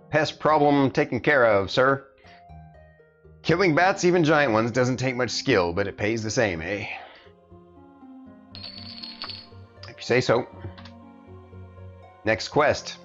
Pest problem taken care of, sir. Killing bats, even giant ones, doesn't take much skill, but it pays the same, eh? If you say so. Next quest.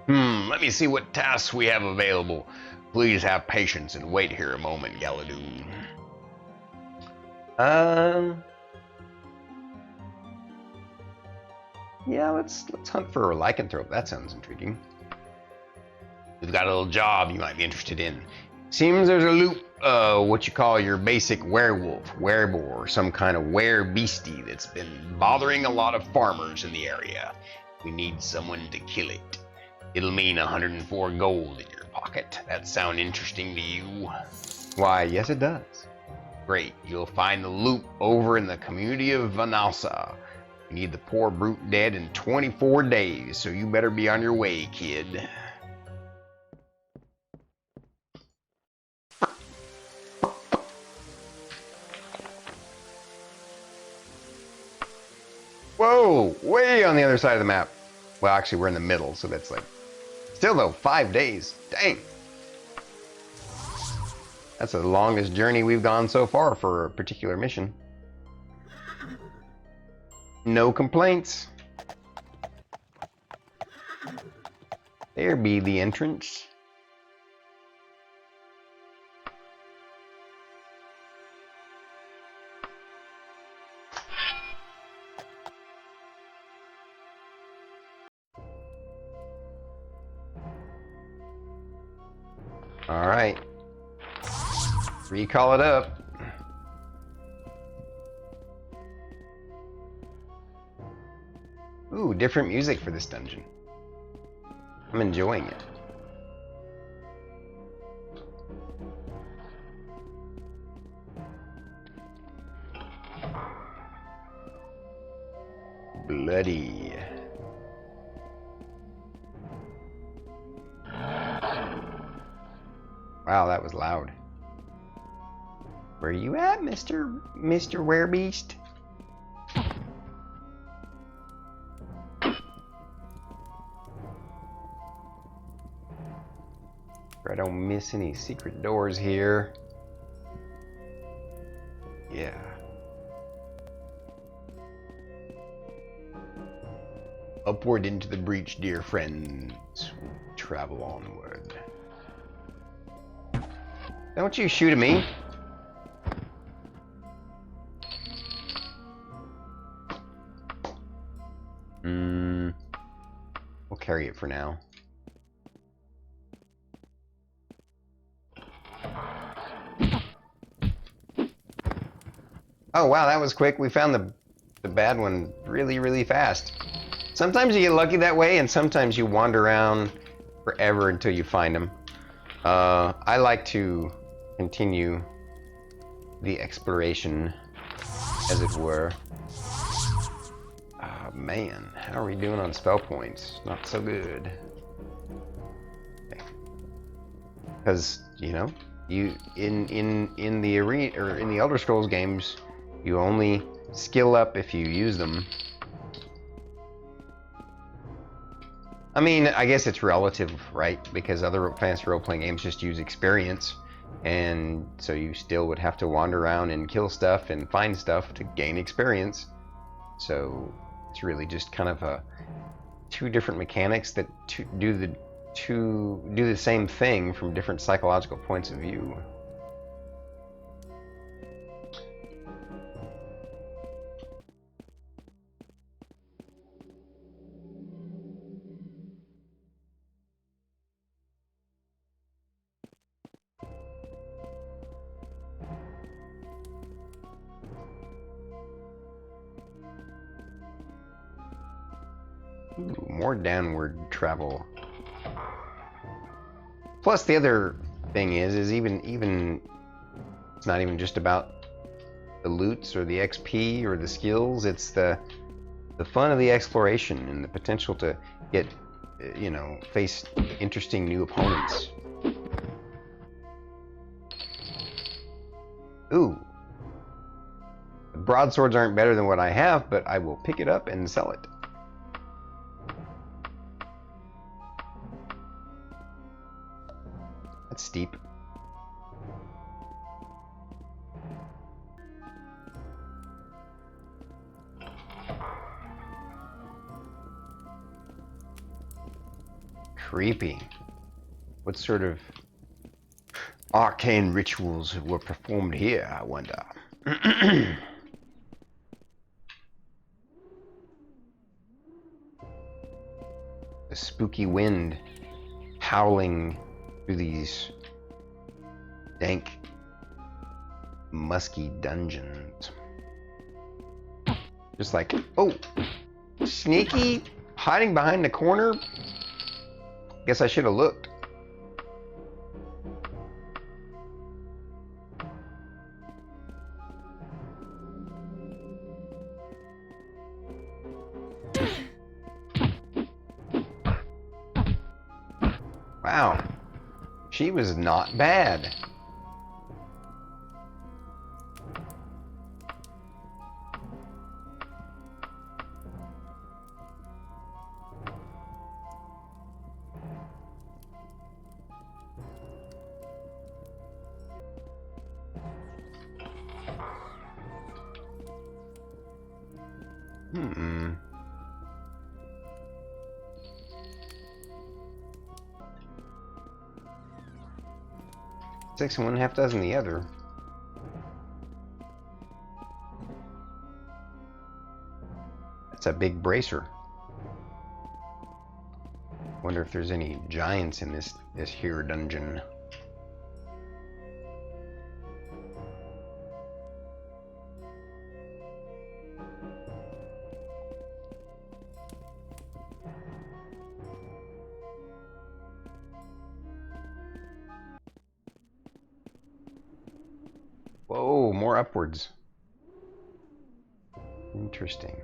Let me see what tasks we have available. Please have patience and wait here a moment, Galadoo. Yeah, let's hunt for a lycanthrope. That sounds intriguing. We've got a little job you might be interested in. Seems there's a loop, what you call your basic werewolf, wereboar, or some kind of were-beastie that's been bothering a lot of farmers in the area. We need someone to kill it. It'll mean 104 gold in your pocket. That sound interesting to you? Why, yes it does. Great, you'll find the loop over in the community of Vanalsa. We need the poor brute dead in 24 days, so you better be on your way, kid. Whoa, way on the other side of the map. Well, actually, we're in the middle, so that's like... Still, though, 5 days. Dang. That's the longest journey we've gone so far for a particular mission. No complaints. There be the entrance. All right. Recall it up. Ooh, different music for this dungeon. I'm enjoying it. Bloody. Wow, that was loud. Where you at, Mr. Werebeast? I don't miss any secret doors here. Yeah. Upward into the breach, dear friends. Travel onward. Don't you shoot at me. We'll carry it for now. Oh wow, that was quick. We found the bad one really, really fast. Sometimes you get lucky that way, and sometimes you wander around forever until you find them. I like to continue the exploration, as it were. Oh man, how are we doing on spell points? Not so good. Because, you know, you in the arena or in the Elder Scrolls games, you only skill up if you use them. I mean, I guess it's relative, right? Because other fantasy role-playing games just use experience, and so you still would have to wander around and kill stuff and find stuff to gain experience. So it's really just kind of two different mechanics that do the same thing from different psychological points of view. Ooh, more downward travel. Plus, the other thing is even it's not even just about the loots or the XP or the skills. It's the fun of the exploration and the potential to get, you know, face interesting new opponents. Ooh. The broadswords aren't better than what I have, but I will pick it up and sell it. That's steep. Creepy. What sort of arcane rituals were performed here, I wonder? The spooky wind howling through these dank, musky dungeons. Just like, oh, sneaky, hiding behind the corner. Guess I should have looked. Wow, she was not bad. Hmm. 6 and 1/2 dozen the other. That's a big bracer. Wonder if there's any giants in this here dungeon. Whoa, more upwards. Interesting.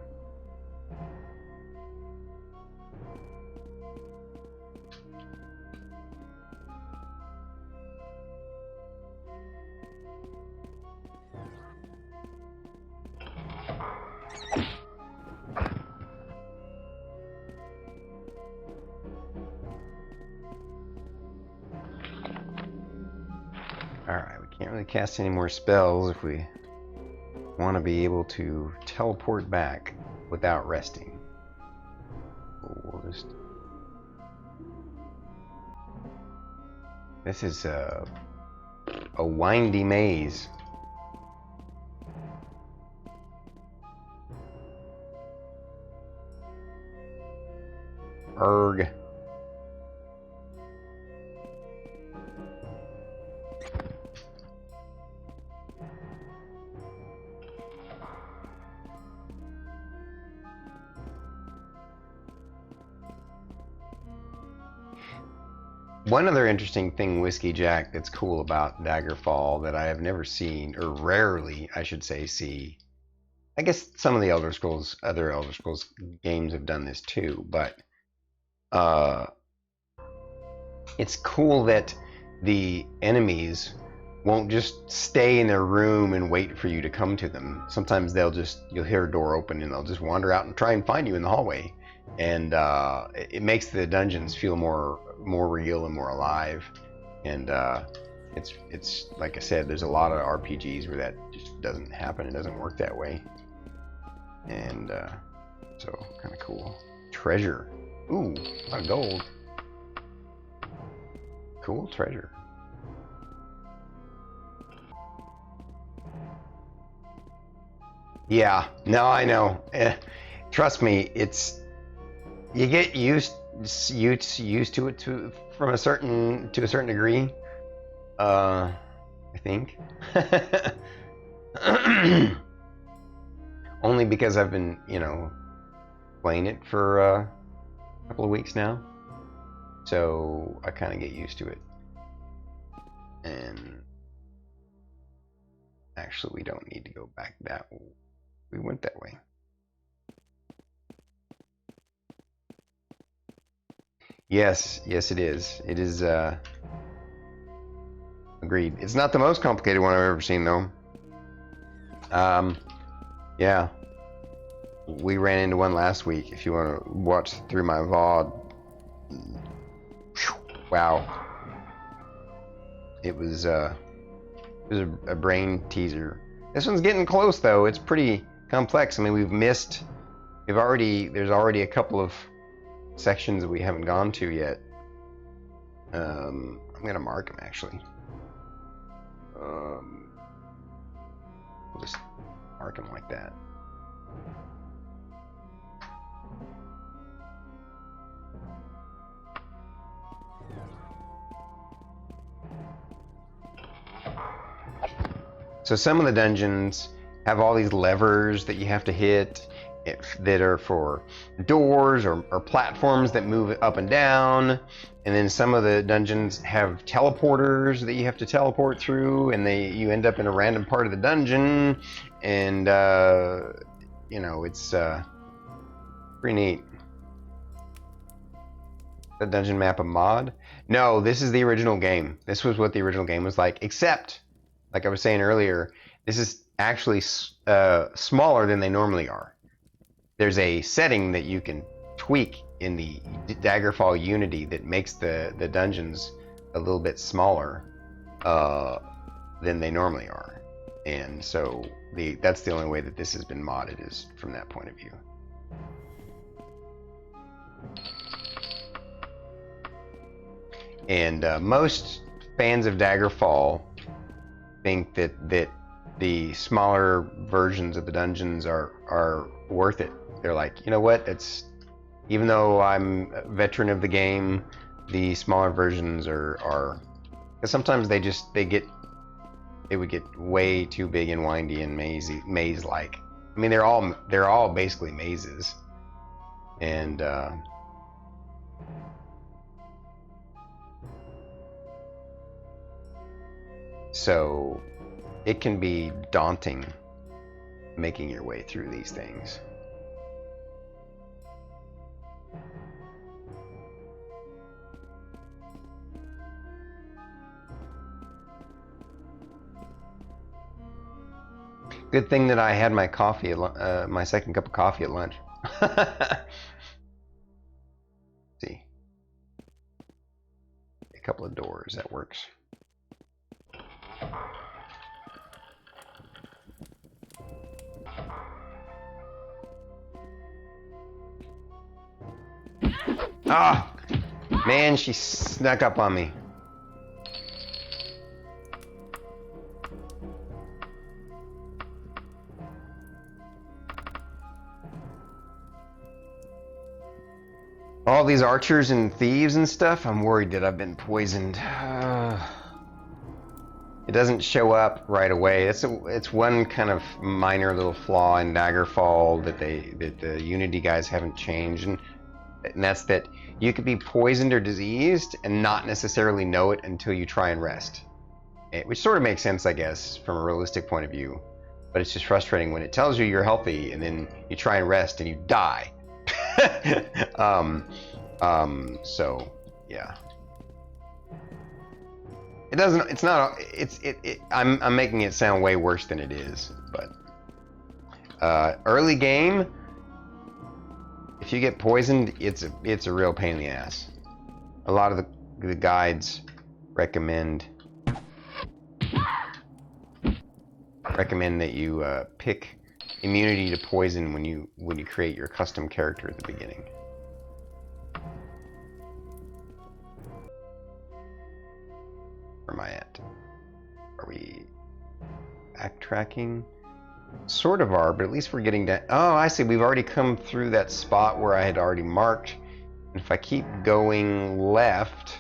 Alright, we can't really cast any more spells if we want to be able to teleport back without resting. We'll just... This is a windy maze. Erg. One other interesting thing, Whiskey Jack, that's cool about Daggerfall that I have never seen, or rarely, I should say, see. I guess some of the other Elder Scrolls games have done this too, but it's cool that the enemies won't just stay in their room and wait for you to come to them. Sometimes you'll hear a door open and they'll just wander out and try and find you in the hallway. And it makes the dungeons feel more real and more alive. And it's like I said, there's a lot of RPGs where that just doesn't happen. It doesn't work that way. And so kind of cool. Treasure. Ooh, a lot of gold. Cool treasure. Yeah, no, I know. Trust me, you get used to it to a certain degree. I think. Only because I've been, playing it for a couple of weeks now, so I kind of get used to it. And actually, we don't need to go back that way. We went that way. Yes, it is. It is, agreed. It's not the most complicated one I've ever seen, though. Yeah. We ran into one last week, if you want to watch through my VOD. Wow. it was a brain teaser. This one's getting close though. It's pretty complex. I mean, there's already a couple of sections that we haven't gone to yet. I'm gonna mark them actually. We'll just mark them like that. So some of the dungeons have all these levers that you have to hit that are for doors or platforms that move up and down. And then some of the dungeons have teleporters that you have to teleport through, and you end up in a random part of the dungeon. And, you know, it's pretty neat. The dungeon map a mod? No, this is the original game. This was what the original game was like, except, like I was saying earlier, this is actually smaller than they normally are. There's a setting that you can tweak in the Daggerfall Unity that makes the dungeons a little bit smaller than they normally are. And so that's the only way that this has been modded, is from that point of view. And most fans of Daggerfall think that the smaller versions of the dungeons are worth it. They're like, you know what? Even though I'm a veteran of the game, the smaller versions are because sometimes they would get way too big and windy and maze-like. I mean, they're all basically mazes, and so it can be daunting making your way through these things. Good thing that I had my coffee, my second cup of coffee at lunch. See, a couple of doors, that works. Ah, man, she snuck up on me. All these archers and thieves and stuff, I'm worried that I've been poisoned. It doesn't show up right away. It's one kind of minor little flaw in Daggerfall that the Unity guys haven't changed, and that's that you could be poisoned or diseased and not necessarily know it until you try and rest. Which sort of makes sense, I guess, from a realistic point of view. But it's just frustrating when it tells you you're healthy and then you try and rest and you die. So yeah. I'm making it sound way worse than it is, but early game, if you get poisoned, it's a real pain in the ass. A lot of the guides recommend that you pick immunity to poison when you create your custom character at the beginning. Where am I at? Are we backtracking? Sort of are, but at least we're getting down. Oh, I see. We've already come through that spot where I had already marked. And if I keep going left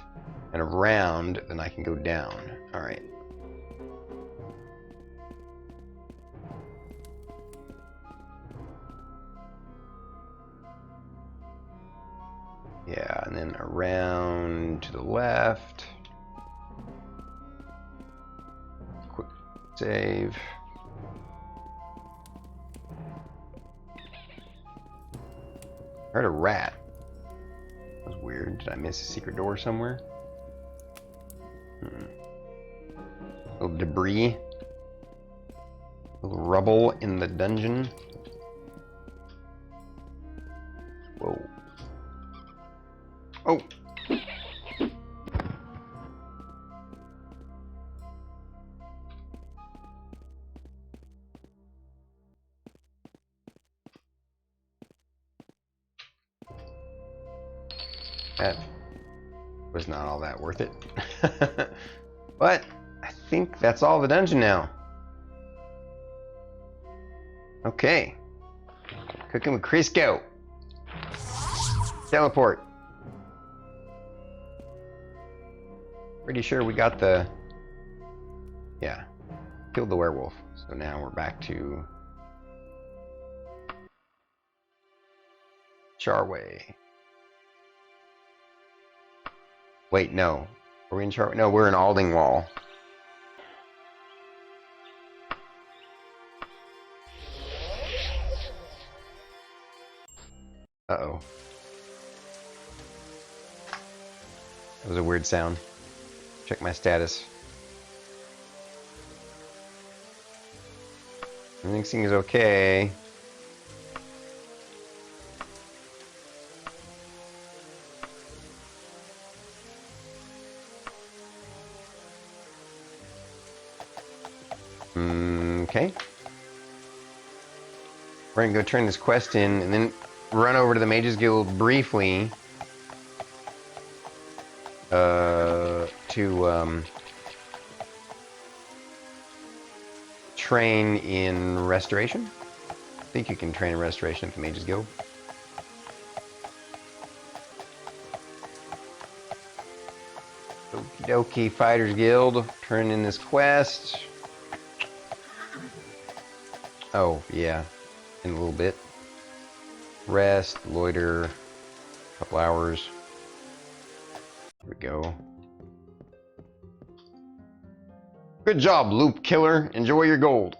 and around, then I can go down. All right. Yeah, and then around to the left. Quick save. I heard a rat. That was weird. Did I miss a secret door somewhere? Little debris. Little rubble in the dungeon. Whoa. Oh! That was not all that worth it. But I think that's all the dungeon now. Okay. Cooking with Crisco. Teleport. Pretty sure we got the... Yeah. Killed the werewolf. So now we're back to... Charway. Wait, no. Are we in Charway? No, we're in Aldingwall. Uh-oh. That was a weird sound. Check my status. Everything seems okay. Okay. We're gonna go turn this quest in and then run over to the Mages Guild briefly to train in Restoration. I think you can train in Restoration at the Mages Guild. Okie dokie, Fighters Guild. Turn in this quest. Oh, yeah. In a little bit. Rest, loiter, a couple hours. Here we go. Good job, Loop Killer. Enjoy your gold.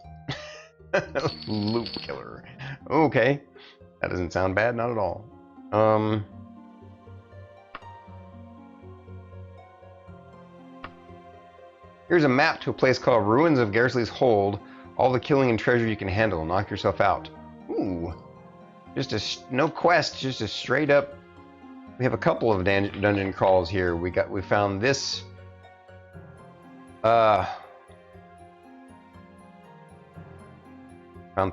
Loop Killer. Okay. That doesn't sound bad, not at all. Here's a map to a place called Ruins of Garsley's Hold. All the killing and treasure you can handle. Knock yourself out. Ooh. Just a no quest, just a straight up. We have a couple of dungeon crawls here. We found this. Found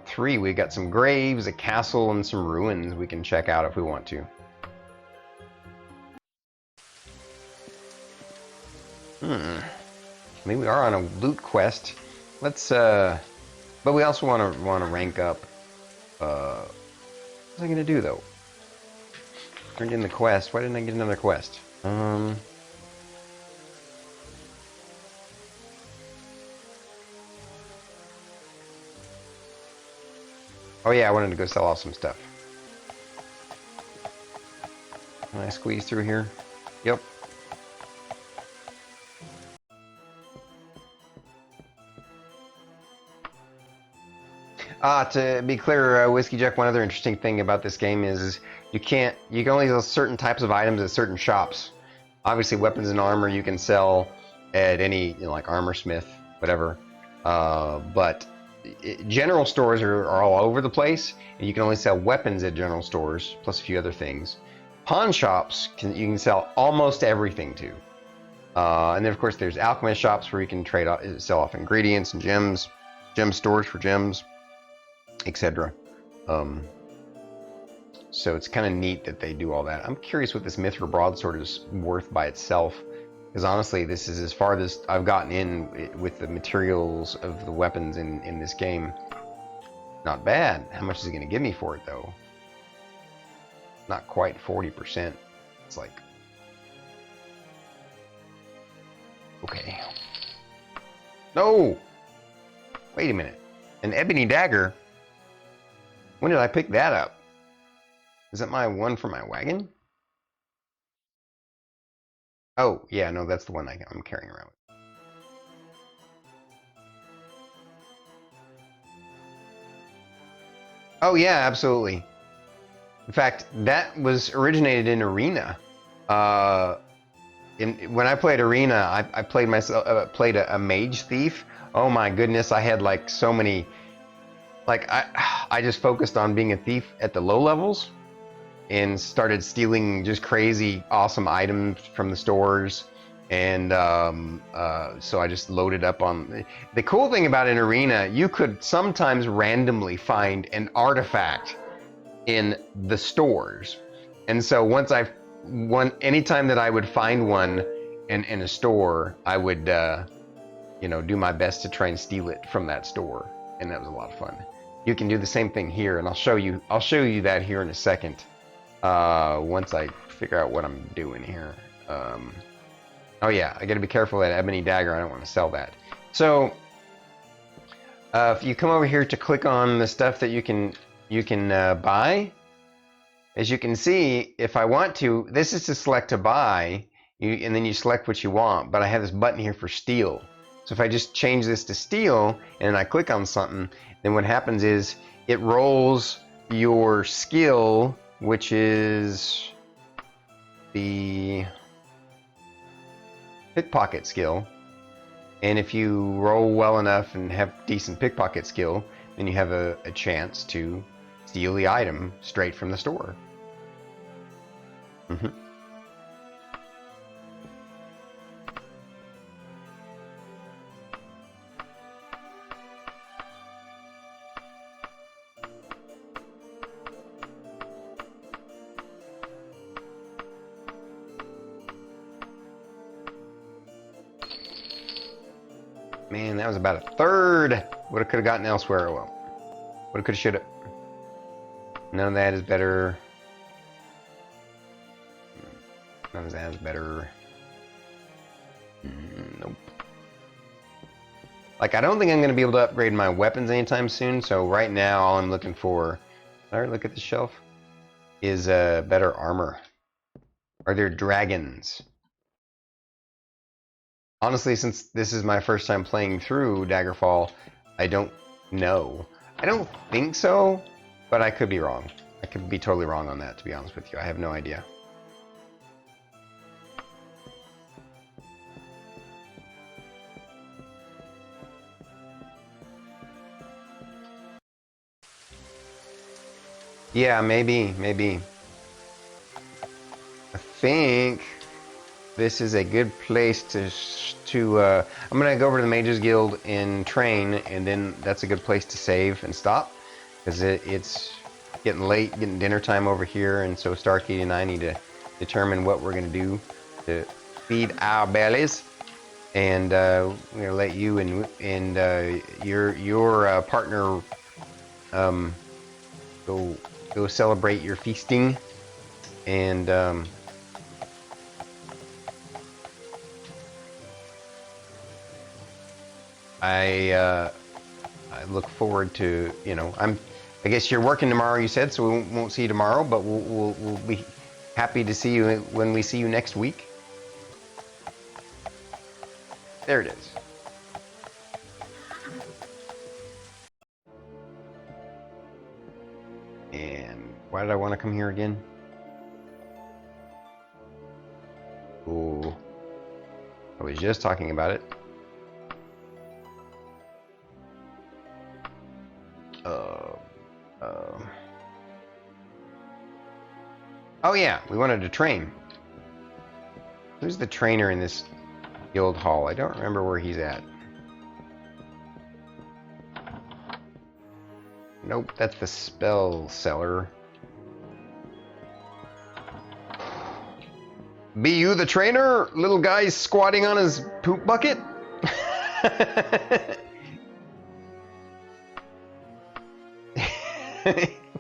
3. We got some graves, a castle, and some ruins we can check out if we want to. Maybe we are on a loot quest. Let's but we also want to rank up. What's I gonna do though? Turned in the quest. Why didn't I get another quest? Oh yeah, I wanted to go sell off some stuff. Can I squeeze through here? Yep. To be clear, Whiskey Jack, one other interesting thing about this game is you can only sell certain types of items at certain shops. Obviously, weapons and armor you can sell at any, like armor smith, whatever. But general stores are all over the place, and you can only sell weapons at general stores, plus a few other things. Pawn shops, you can sell almost everything to. And then, of course, there's alchemist shops where you can sell off ingredients and gems, gem stores for gems, etc. So it's kind of neat that they do all that. I'm curious what this Mithra broadsword is worth by itself, because honestly, this is as far as I've gotten in with the materials of the weapons in this game. Not bad. How much is it going to give me for it, though? Not quite 40%. It's like... Okay. No! Wait a minute. An ebony dagger? When did I pick that up? Is that my one for my wagon? Oh, yeah, no, that's the one I'm carrying around with. Oh, yeah, absolutely. In fact, that was originated in Arena. When I played Arena, I played played a mage thief. Oh my goodness, I had like so many... Like, I just focused on being a thief at the low levels and started stealing just crazy awesome items from the stores, and so I just loaded up on... The cool thing about an Arena, you could sometimes randomly find an artifact in the stores, and so once I anytime that I would find one in a store, I would you know, do my best to try and steal it from that store, and that was a lot of fun. You can do the same thing here, and I'll show you that here in a second. Once I figure out what I'm doing here. Oh yeah, I gotta be careful with that ebony dagger. I don't want to sell that. So if you come over here to click on the stuff that you can buy, as you can see, if I want to, this is to select to buy, and then you select what you want. But I have this button here for steal. So if I just change this to steal and I click on something, then what happens is it rolls your skill, which is the pickpocket skill. And if you roll well enough and have decent pickpocket skill, then you have a chance to steal the item straight from the store. Man, that was about a third. Woulda, coulda gotten elsewhere. Well, woulda, coulda, shoulda. None of that is better. None of that is better. Nope. Like, I don't think I'm going to be able to upgrade my weapons anytime soon, so right now all I'm looking for, all right, look at the shelf, is better armor. Are there dragons? Honestly, since this is my first time playing through Daggerfall, I don't know. I don't think so, but I could be wrong. I could be totally wrong on that, to be honest with you. I have no idea. Yeah, maybe. I think this is a good place to I'm gonna go over to the Mages Guild and train, and then that's a good place to save and stop, because it's getting late, getting dinner time over here, and so Starkey and I need to determine what we're gonna do to feed our bellies. And we're gonna let you and your partner go celebrate your feasting, and I look forward to, you know, I guess you're working tomorrow, you said, so we won't see you tomorrow, but we'll be happy to see you when we see you next week. There it is. And why did I want to come here again? Ooh, I was just talking about it. Oh yeah, we wanted to train. Who's the trainer in this guild hall? I don't remember where he's at. Nope, that's the spell seller. Be you the trainer? Little guy squatting on his poop bucket?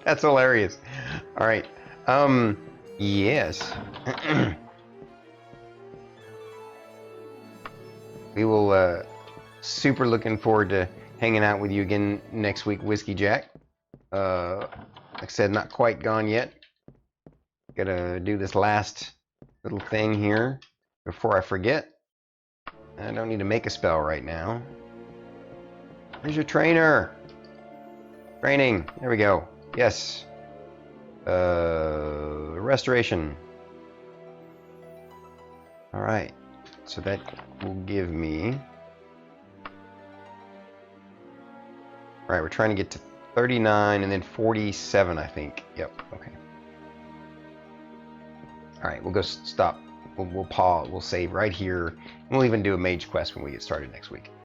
That's hilarious. All right. Yes. We will, super looking forward to hanging out with you again next week, Whiskey Jack. Like I said, not quite gone yet. Gotta do this last little thing here before I forget. I don't need to make a spell right now. Where's your trainer? Training. There we go. Yes. Restoration. All right. So that will give me... All right, we're trying to get to 39 and then 47, I think. Yep, okay. All right, we'll go stop. We'll pause. We'll save right here. And we'll even do a mage quest when we get started next week.